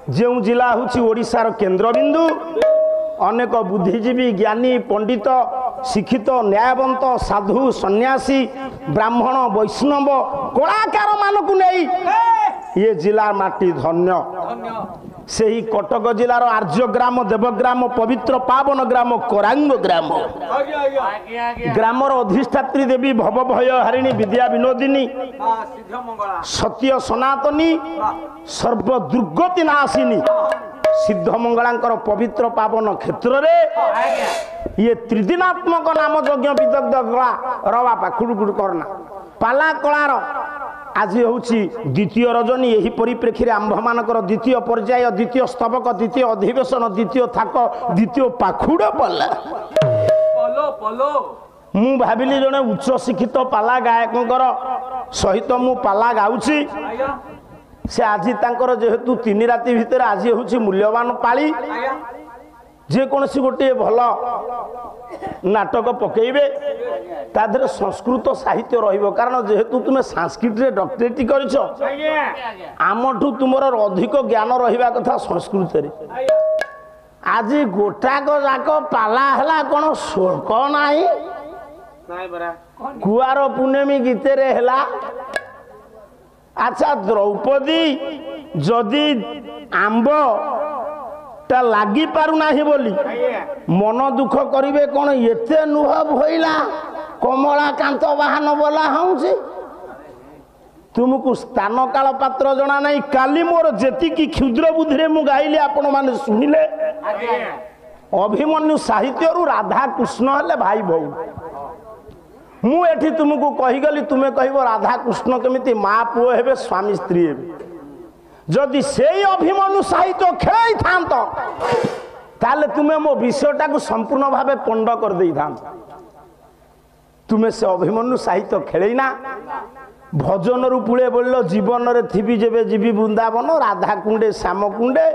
जो जिला हूँ ओडिशार केन्द्रबिंदु अनेक बुद्धिजीवी ज्ञानी पंडित शिक्षित न्यायवंत साधु सन्यासी ब्राह्मण वैष्णव कलाकार मानक नहीं ये जिला माटी धन्य से ही कटक जिलार आर्यग्राम देवग्राम पवित्र पावन ग्राम करांग ग्राम ग्रामर अधिष्ठात्री देवी भवभय हारिणी विद्या विनोदिनी सत्य सनातनी सर्वदुर्गति नाशिनी सिद्धमंगलांकर पवित्र पावन क्षेत्र रे ये त्रिदिनात्मक नाम यज्ञ विदग्ध कला रवापा खुड़खुड़ करना पाला कलार आज हूँ द्वितीय रजनी यही परिप्रेक्षी आंभ मानकर द्वितीय पर्याय द्वितीय स्तबक द्वितीय अधिवेशन द्वितीय थाक द्वितीय पाखुड़ पल्ला मु भाविली जड़े उच्च शिक्षित पाला गायकर सहित मु पाला गाउची से आज जेहेतु 3 राति भितर आज हूँ मूल्यवान पाली जेकोसी गोटे भल नाटक पकेबे तादर संस्कृत साहित्य रहिबो कारण जेहेतु तुम संस्कृत रे डॉक्टरेट करिछो आमठू तुमर अधिक ज्ञान रहिबा कथा संस्कृत रे आज गोटाक जाक पाला हला कोन शोक नाही कुआर पूर्णिमी गीत रे हला अच्छा द्रौपदी जदि आंब ता लागी पारु नाही बोली मन दुख करिवे कोन एते नुह भइला कमला कांत बाहन बोला हउछि तुमको स्थान काल पात्र जना नहीं काली मोर जेति की क्षुद्र बुद्धि रे मु गाइले आपण माने सुनिले अभिमन्यु साहित्य रु राधा कृष्ण हले भाई भौ मु एठी तुमको कहि गली तुमे कहबो राधा कृष्ण केमिति मां पुओ हेबे स्वामी स्त्री हेबे जदि से अभिमन्यु साहित्य खेल था ताले तुम्हें मो विषयटा को संपूर्ण भाव पंड कर दे था तुम्हें से अभिमन्यु साहित्य खेलना भजन रु पुले बोल जीवन रे थी जेबे जीवी वृंदावन राधा कुंडे श्याम कुंडे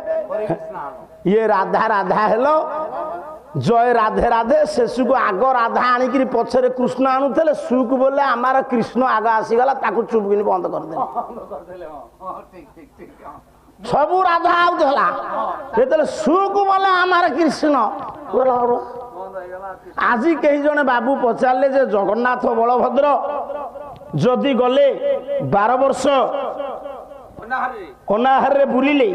ये राधा राधा हेलो जय राधे राधे शेषु को आग राधा आनिक पछरे कृष्ण आणुले सु को बोले आमार कृष्ण आग आसीगला ताकू चुपकिन बंद कर दे सबू राधा आउला जेतले सु को बोले आमार कृष्ण आज कई जने बाबू पचारे जे जगन्नाथ बलभद्र जदि गले 12 वर्ष अनाहार रे बुलिले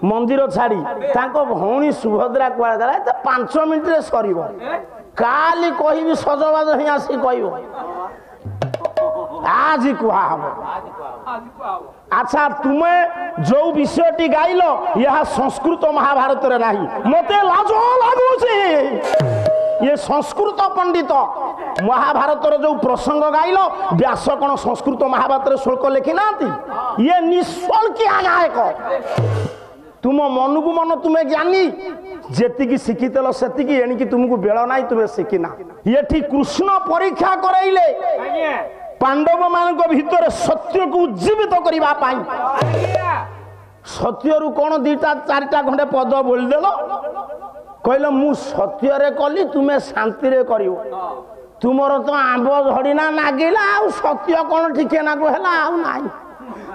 मंदिर छाड़ी तांको भौणी सुभद्रा कुआ गला त 5 मिनिट रे सरीबो काली कहिबी सजबाज ही आसी कहबो आज कुआ हबो अच्छा तुम्हें जो विषयटी गाइलो यह संस्कृत महाभारत रे नाही मते लाजो लागुछि ये संस्कृत पंडित महाभारत जो प्रसंग गाइल व्यास कौन संस्कृत महाभारत शुल्क लिखि ना ये निःशुल्किया गायक तुम मन को मन तुम्हें ज्ञानी जेतिकी शिखिल से एणिकी तुमको बेल ना तुम्हें शिखिना ये कृष्ण परीक्षा कराइले पांडव मान भीतर सत्य को उज्जीवित करने सत्य रु कौन 2-4टा खंडे पद बोलदेल कहल मु सत्य रे कली तुम्हें शांति रे करियो तुमर तो आंब झड़ीना नागिला आ सत्य कौन ठीक ना को हैला आ नाही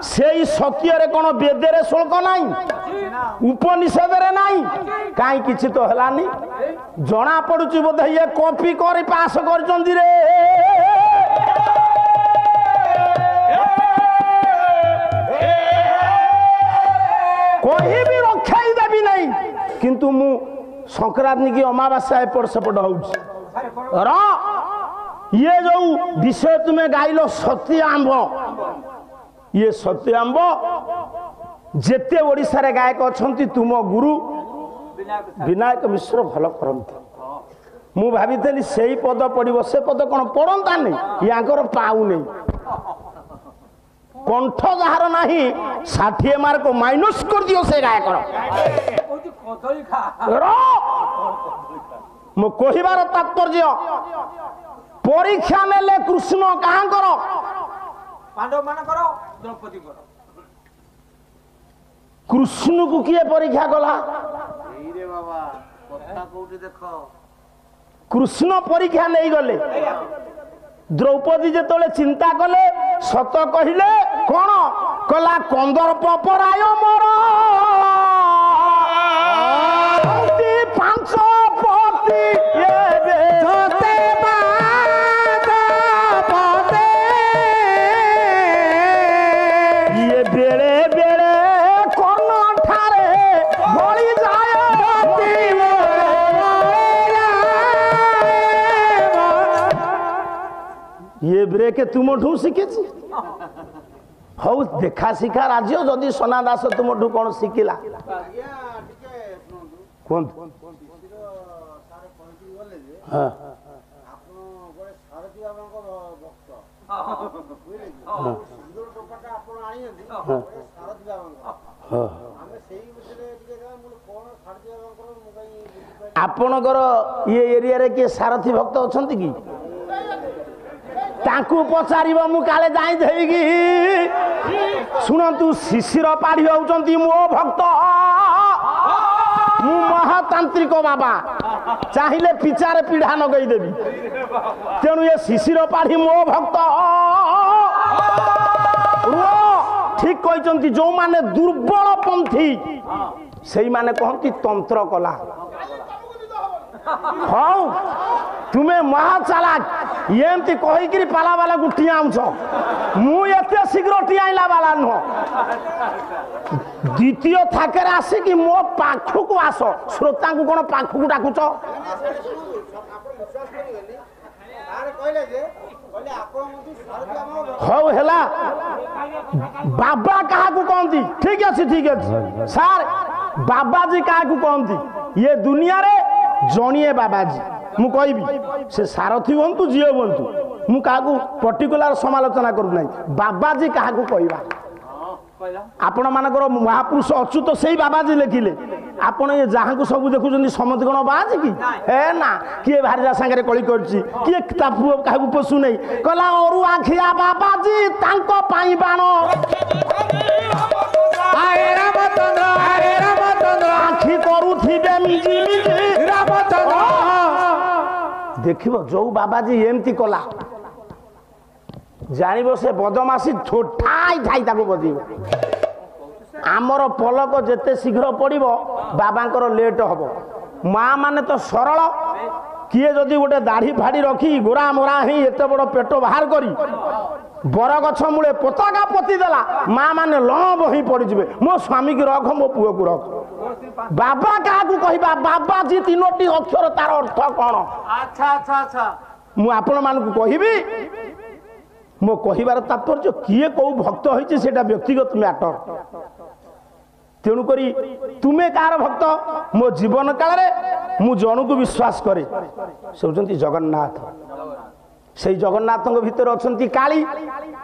से सत्य रे कौन वेद रे शुल्क नाही उपनिषद रे नाही काई किछि तो हलानी जना पड़ुची बोधे ये कॉपी करी पास कर चंदी रे कोई भी रखाई देबी नहीं किंतु मु संक्रांति की अमावास्या एपट सेपट हो ये जो विषय तुम्हें गाइल सत्य आंब ये सत्य आंब जेते ओडिशा रे गायक अछंती तुम गुरु विनायक मिश्र भल करंती मु भाविथली सेही पद पड़िबो से पद कोन पड़ंता नहीं यांकर पाउ नहीं कंठ जहार नहीं 60 मार्क माइनस कर दियो से गायकर मो कहिबार तात्पर्य परीक्षा नेले कृष्ण कहां करो पांडव मान करो द्रौपदी करो कृष्ण को किए परीक्षा कला रे बाबा कथा कोठी देखो कृष्ण परीक्षा नहीं गले द्रौपदी जेतले चिंता कले सत कहिले कोन कला कंदर्प पराय मोर ये ब्रेक तुमठू शिखी हौ देखा शिखा राज्य जदि सोना दास तुमठू कौन शिखिला आपणकर ये एरिया रे किए सारथी भक्त अच्छा कि ताकू पचार मु काले जाई देगी शुणु शिशिर पाढ़ी होती मो भक्त मु महातांत्रिक बाबा चाहिए पिचारे पीढ़ा नगई देवी तेणु ये शिशिर पाढ़ी मो भक्त ठीक कहते जो माने दुर्बल पंथी से माने कहती तंत्र कला हाँ तुम्हें महाचालाक एमती कहीकि पाला वाला को टीआछ मुझे शीघ्र टीआईला वाला नुह द्वितीय थाके आसिकी मो पाखक आस श्रोता को कौन पाखक डाकुच हौ है बाबा क्या कहती ठीक अच्छे सार बाबाजी क्या कहती ये दुनिया रे जणिए बाबाजी मु कहबी से सारथी हूँ जी हूँ मु क्या पर्टिकुलर समालोचना करूना बाबाजी क्या कहवा आपण मानकर महापुरुष अच्युत तो से बाबाजी लिखिले आपण ये जहाँ को सब देखुं समझ कौन बाज कि हे ना किए भारीजा सागर कली कर किए पुओ क्या पोषु नहीं कहला अरु आखिया बाबाजी बाण आखि करुथिबे मिजी मिजी देखिबो जो बाबाजी एमती कला जानिबो से बदमासी ठाई ठाई ताको बजेबो आमर पलक जेते शीघ्र पड़िबो बाबांकर लेट हबो माँ माने तो सरल किए जदि गोटे दाढ़ी फाड़ी रखी गोरा मोरा ही एते बड़ पेट बाहर करी बर गछ मूले पताका पति देला माँ माने लंब ही पड़ जिवे मो स्वामी की रख मो पुओ को रख बाबा क्या कहबा बाबा जी तीनोटी अक्षर तार अर्थ कौन अच्छा अच्छा अच्छा मु आपण मानकु कहबी मो कहिबार तात्पर्य किए कौ भक्त होइছে सेटा व्यक्तिगत मैटर तेणुक तुम्हें कार भक्त मो जीवन काल रे मु जन को विश्वास करे से होचंती जगन्नाथ से जगन्नाथ भीतर अछंती काली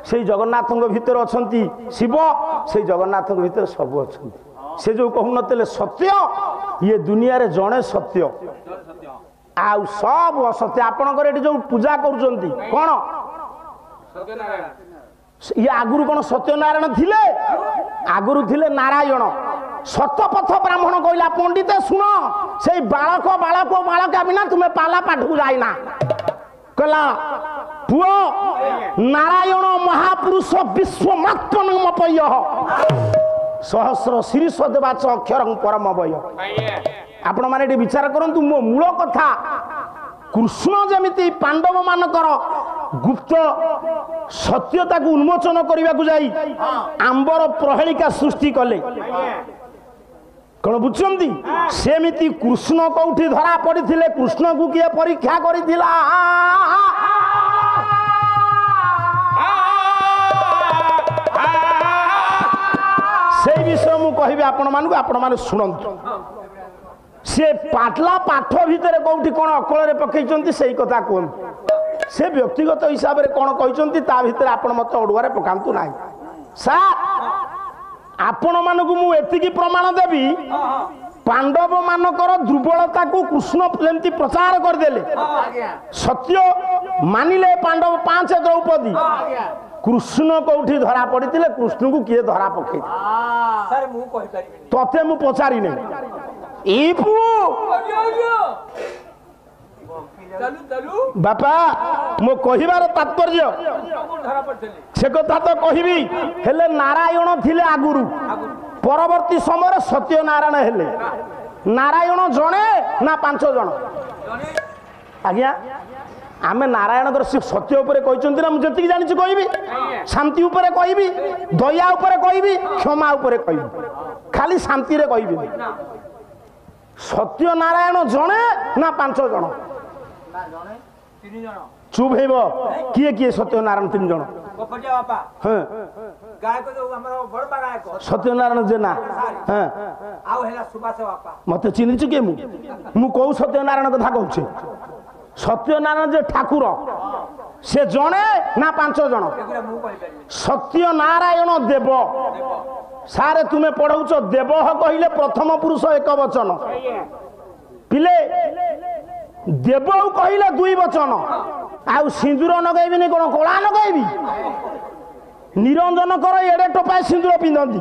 से जगन्नाथ भीतर अछंती शिव से जगन्नाथ भीतर सब अछंती से जो कहू नतले सत्य ये दुनिया रे जणे सत्य आ सब असत्य आपनकर एटी जो पूजा करूचंती कोन ये आगुरु कौन सत्यनारायण थिले आगुरु थिले नारायण सतपथ ब्राह्मण कहला पंडित सुन से बालक बालक बालका बिना तुम्हें पाला पाठक जाइना कहला पुओ नारायण महापुरुष विश्वमात्मनमपय सहस्र शीर्ष देवाच अक्षर परम वय आपण माने विचार करंतु मो मूल कथा कृष्ण जमिति पांडव मानकर गुप्त सत्यता को उन्मोचन करने को जाई आंबर प्रहेलिका सृष्टि कले कौन बुझती सेमिति कृष्ण कौटी धरा पड़ी कृष्ण को किए परीक्षा करिथिला से विषय मु कहबी आपण मानकु आपण माने सुनंतु से पाटला पाठ भितर कौटी कौन अकल पकई से कथा कहते से व्यक्तिगत हिसाब से कौन कहते ता भितर आपण मत अड़ुआरे पकांतु ना सार आपण मानकु मु एतिकी प्रमाण देवी पांडव मानकर दुर्बलता को कृष्ण जमती प्रचार करदेले सत्य मानिले पांडव 5 द्रौपदी कृष्ण कौटी धरा पड़ी कृष्ण को किए धरा पकई तथे मु पचारि नहीं बापा मो कहिबार तात्पर्य से कथा तो कहबी हेले नारायण थिले आगुरु परवर्ती समय सत्यनारायण हेले नारायण जणे ना 5 जण आज्ञा आमे नारायण सत्य उपरे कहचंती ना मुझे जी जानी कहबी शांति उपरे कहबी दया उपरे कहबी क्षमा उपरे कहबी खाली शांति रे कहबी सत्यनारायण जणे ना 5 जण चुप हेब किए किए सत्यनारायण 3 जन हाँ सत्यनारायण जेना हाँ मत चिन्ह किए मु कौ सत्यनारायण कथा कहूँ सत्यनारायण जे ठाकुर से जड़े ना 5 जन सत्यनारायण देव सारे तुम्हें पढ़ाऊच देव कहले प्रथम पुरुष एक वचन पिले देव कहले 2 वचन आउ सिंदूर नगैबी कौन कला नगैबी निरंजन कर एड़े टोपाए सिंदूर पिंधती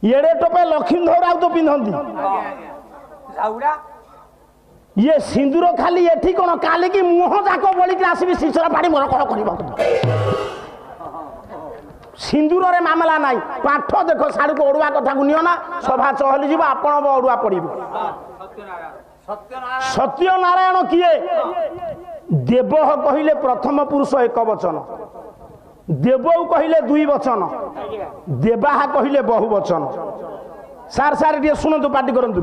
एड़े टोपाए लक्ष्मीधर राउत पिंधती ये सिंदूर खाली एठी कौन काली की मुह जाक बोलिक आसबि शिशुरा पाड़ी मोर कौन कर सिंदूर रे मामला नाई पाठ देखो साड़ी को ओडुआ कथा को नियो ना सभा चहली जीव आपण ओडुआ पड़िबो सत्यनारायण किए देव कहले प्रथम पुरुष एक वचन देव कहले 2 वचन देवा कहले बहु वचन सार सार टे शुणु पार्टी करंतु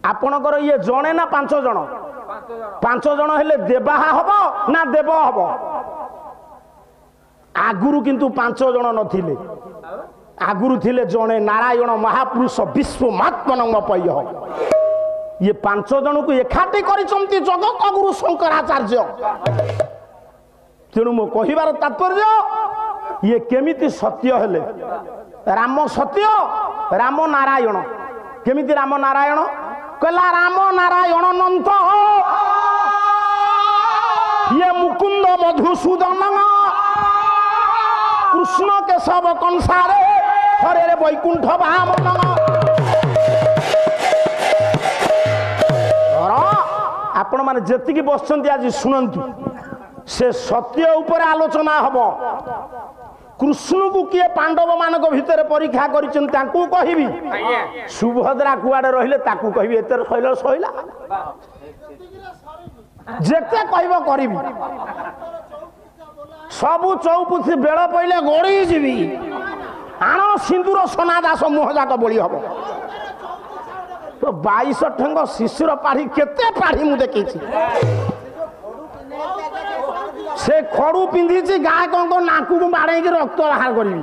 आपणकर ये जणे ना 5 जन 5 जन हेले देवाहा हबो ना देव हबो आगुरु किंतु 5 जन नथिले आगुरु थिले जणे नारायण महापुरुष विश्व महात्मनंग पय ये 5 जन को एकाठी करिसंती जगत गुरु शंकराचार्य तेणु मो कहिबार तात्पर्य ये केमिति सत्य हेले राम सत्य राम नारायण केमिति राम नारायण कहला राम नारायण अनंत ये मुकुंद मधुसूदन कृष्ण केशव कंसारे हरे रे वैकुंठ वामन आपण माने जेतिकी बसचंती आज सुनंतु से सत्य ऊपर आलोचना हब कृष्ण को किए पांडव मानक भितर परीक्षा करिचन ताकू कहिबी सुभद्रा कुआडे रहिले ताकू कहिबी एतर सैल सैला जेते कहबो करिबी सबु चौपुथी बेळ पहिले गड़ी जीवी आण सिंदूर सोना दास मुह जाक बोली हब तो 22 ठेंग शिशुर पाढ़ी केते पाढ़ी मु देखी से खड़ू पिंधि गाय कौन नाकू को बाड़े रक्त बाहर करी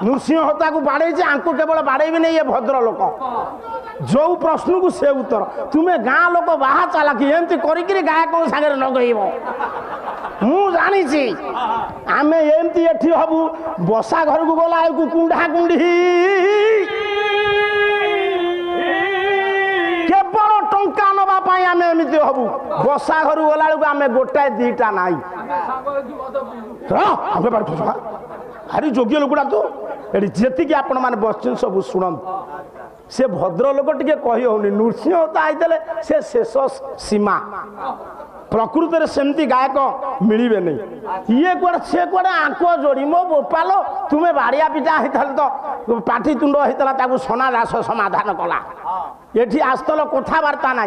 नृसिंह हत्या को बाड़े आंकु केवल बाड़ेबी नहीं ये भद्र लोक जो प्रश्न को से उत्तर तुम्हें गाँ लोक बाहा चला कि एमती करी गाय कौन सागर लगेब मु जानी आमे एमती एठी हबु बसा घर को गला कुंडा कुंडी केवल टंका नवा पाई आमे एमती हबु बसा घर गला आमे गोटाए 2टा नाई भारी योग्य लोकटा तो ये जी आपण मैंने बस सब शुणु से भद्र लोक टे कही होनी नृसिंह आईते से शेष सीमा प्रकृत में सेमती गायक मिले नहीं ये कौन से कौन आंक जोड़ी मो बोपाल तुम्हें बाड़िया पिटा होता तो पाठी तुंड होता सोना दास समाधान कला ये आसतल कथबार्ता ना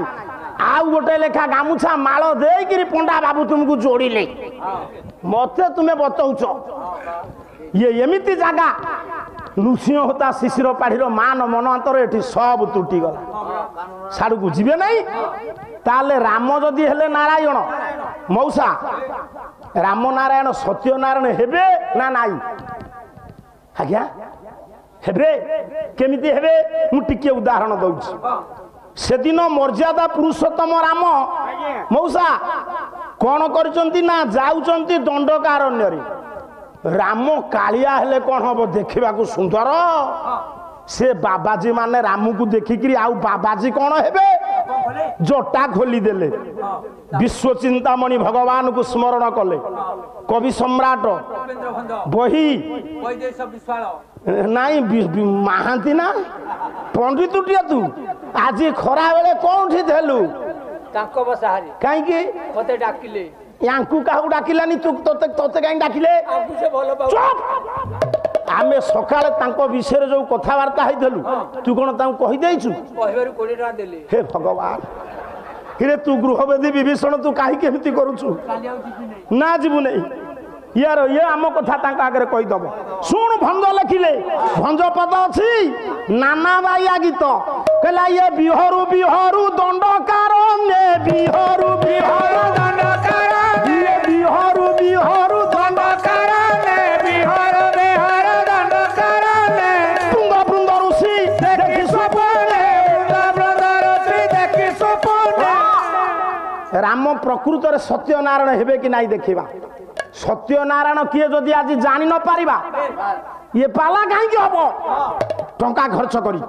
आउ गोटे लेखा गामुछा माल देकरी पंडा बाबू तुमको जोड़िले मत तुम्हें बतौच ये एमती जगह नृसिंह होता शिशिर पाढ़ी मान मन अंतर ये सब तुटी गला साड़ू को जीवे नहीं ताले राम जदि हेले नारायण मौसा राम नारायण सत्यनारायण हेबे ना नाई आज्ञा हेबे केमिति हेबे मु टिके उदाहरण दउछि से दिन मर्यादा पुरुषोत्तम राम मौसा कौन करचंती ना जाउचंती दंडकारण्य रे राम कालिया हेले कौन हम देखा सुंदर से बाबाजी माने रामू को देखिकी आउ बाबाजी कौन हेबे जटा खोली देले विश्व चिंतामणि भगवान को स्मरण कले कवि सम्राट बही नाई महांती ना पंडित तू आज खरा बेले कौन थेलु कहीं मते डाकिले यांकु काहू डाकिलानी तू तोते तोते कहीं डाकिले चुप आमे सकाळे तांको विषय जो कथावार्ता हैथलु तू कोन तांको कहि देइछु कहबारु 20 टका देले हे भगवान हिरे तू गृहवेदी विभीषण तू काहे केमती करूछु ना जीवु नहीं यार ये आम कथा तांको आगे कहि दबो सुन भंज लिखिले भंज पद अछि नाना बाया गीत कहला ये बिहरू बिहरू दंडकार ने बिहरू बिहरू दंडकार ये बिहरू बिहरू दंडकार ने बिहरू बिहरू दंडकार ने बृंद बृंद ऋषि देखि सपने बृंद बृंद ऋषि देखि सपने राम प्रकृत रे सत्यनारायण हेबे कि नाही देखिबा सत्यनारायण किए जदि आज जानि न पारिबा ये पाला कहीं हम टंका खर्च करी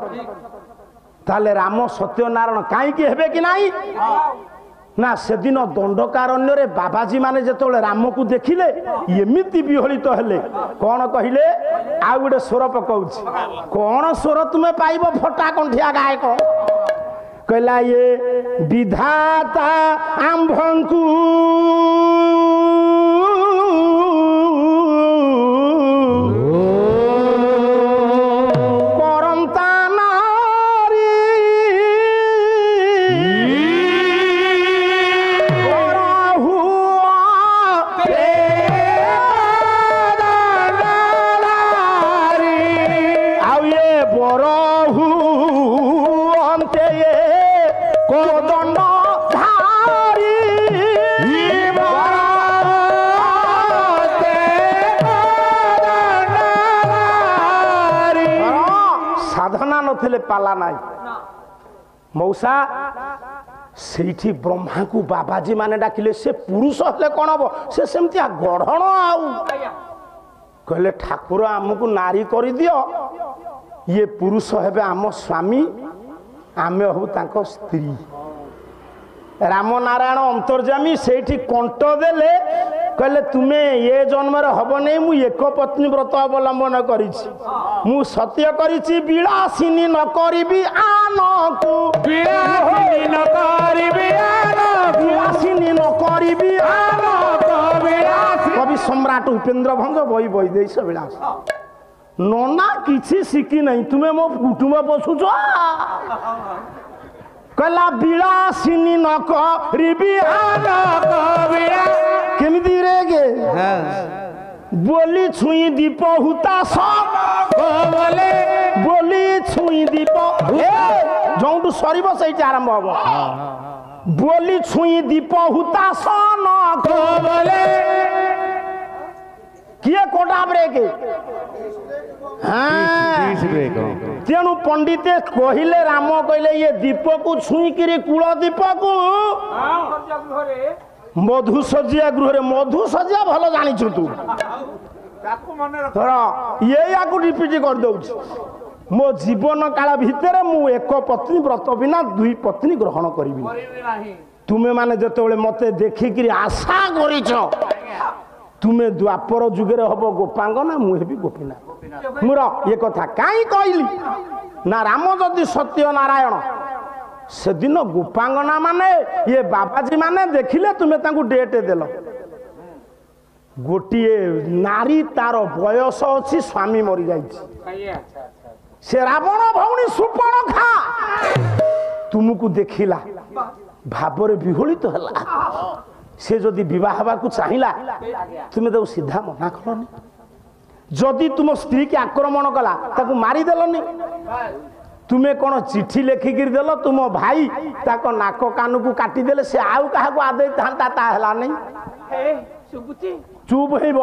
ताले राम सत्यनारायण कहीं हेबे कि नहीं ना से दिन दंडकारण्य रे बाबाजी माने जेतोले राम को देखिले एमिति विहलित हेले कौन कहिले आ गुडे स्वर पकाउछि कौन स्वर तुमे पाइबो फटा कंठिया गायक कहला ये विधाता आंभंकु नथिले पाला नाई मौसा सेठी ब्रह्मा को बाबाजी माने डाकिले से पुरुष हले कोन हबो से सेमतिया गढ़ण आउ कहले ठाकुर हमकु नारी करि दियो ये पुरुष हेबे आम स्वामी आमे हबु तांको स्त्री राम नारायण अंतर्जामी सेठी कंठ देले कहले तुमे ये जन्म रे हबो नै मु एक पत्नी व्रत अवलंबन करिछि मु सत्य करिछि विलासिनी न करिबि आनको विलासिनी न करिबि आनको विलासिनी न करिबि आनको विलास कवि सम्राट उपेंद्र भंग बई बई देश विलास नोना किछि सिकी नै तुमे मो कुटुंब बसुछो कला विलासिनी न करिबि आनको केमिति रे गे बोली छुई दीप हुता सब बोले बोली छुई दीप जोंटू सरीब सही आरंभ हबो बोली छुई दीप हुता सन बोले किए कोटा ब्रेक तेणु पंडिते कहले राम कहले ये दीप को छुई करी कूल दीप को मधु सजिया गृह मधु सजिया भल जानिछु तू ये याकू रिपीट कर दउछि मो जीवन काल भितर मु एक पत्नी व्रत बिना दुई पत्नी ग्रहण करिबि तुमे माने जतबेले मते देखिकरी आशा करिछ तुमे द्वापर जुगे हबो गोपांग ना मु हेबी गोपीना मुर ये कथा काई कहली ना राम जदि सत्य नारायण से दिन गोपांगना माने ये बाबाजी माने देखिले तुम्हें तांकु डेट देल गोटिए नारी तार बयस अच्छी स्वामी मरी जाइछि से रावण भौणी सुपर्णखा तुमको देखिला भावरे विहोलित होला से जदि विवाह हेबाकु चाहिला तुमे तो सीधा मना कलनी जदि तुम स्त्री के आक्रमण कला ताकु मारी देलनी तुमे कौन चिठी लेखिकी देल तुम भाई ताक नाक कान को काटी देले से आउ कहा को आदे था ताहला नहीं चुप हेब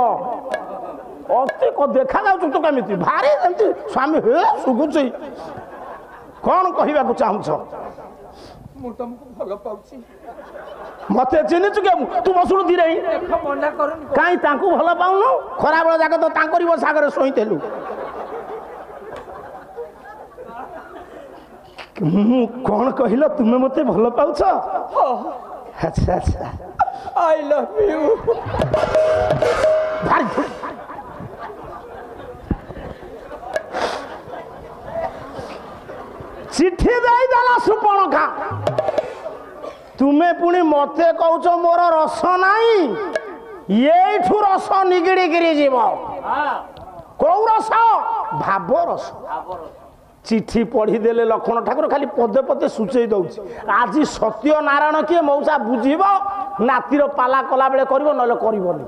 अति को देखा जाऊ तो केमिति भारी एमती स्वामी हे सुगुची कौन कहबा को चाहछ मु तुमको भलो पाउची मते चिनि चुके तू बसुनु धीरे मना करनी काई तांको भलो पाउनु खरा बेला जाके तो तांकरी बसागरे सोइतेलु कौन कहल तुम्हें मते भल पाउछ अच्छा अच्छा आई लव यू चिट्ठी दई देला सुपर्णखा तुम्हें पुणी मते कहूच मोर रस नहीं ये रस निगिड़ी गिरी जीव कौ रस भाव रस चिठी पढ़ी देले लक्ष्मण ठाकुर खाली पदे पदे सूचई दउछि आज सत्य नारायण किए मौसा बुझीब नातीर पाला कला बेले करिवो नले करिवोनी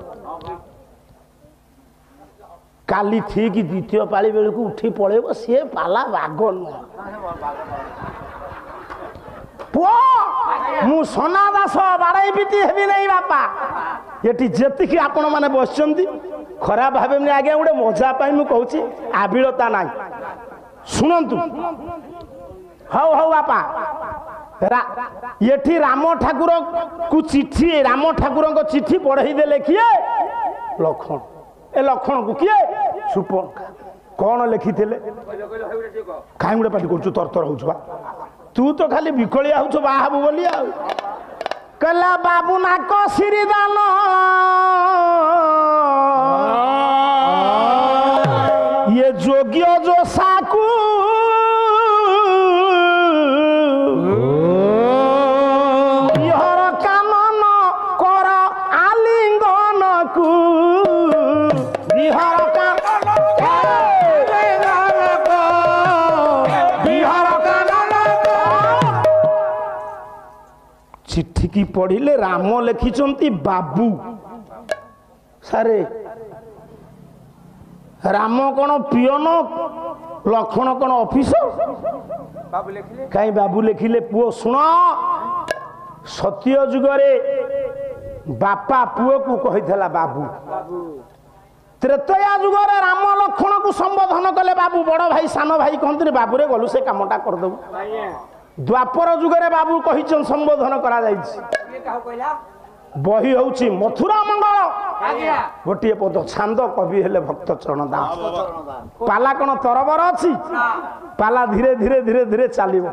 काली ठीक द्वितीय पाली बेलू उठी पड़ेब सी पाला बाग नुह पुओ मु सोना दास बाड़ाई पिटी हेबी नहीं बापा ये जेतिकी आपण मैंने बस खराब भावे आज्ञा गोटे मजा मु कहूँ आबिलता ना शुणु हौ हौ बापा ये राम ठाकुर को चिट्ठी राम ठाकुर को चिट्ठी पढ़ई देले किए लखन ए लखन को किए सुपन कौन लिखी कहीं गोटे पार्टी कर तर तर हो तू तो खाली विकलिया हो बाहबू बोली कहला बाबू नाक श्रीदान ये जोग्य जो साकू चिट्ठी की पढ़िले राम लिखिंट बाबू सारे राम कौन पियन लखन कौन ऑफिसर कहीं बाबू लिखिले पुओ शुण सत्य जुगरे बापा पुओ को कही बाबू त्रेतया जुगरे राम लखन को संबोधन कले बाबू बड़ भाई सान भाई कहते बाबू रे गलु से कामटा करदेबू द्वापर जुगरे बाबू कही संबोधन करा बही हूँ मथुरा मंगल गोटे पद छांद कवि हेले भक्त चरण दास पाला कौन तरबर अच्छी पाला धीरे धीरे धीरे धीरे चलो।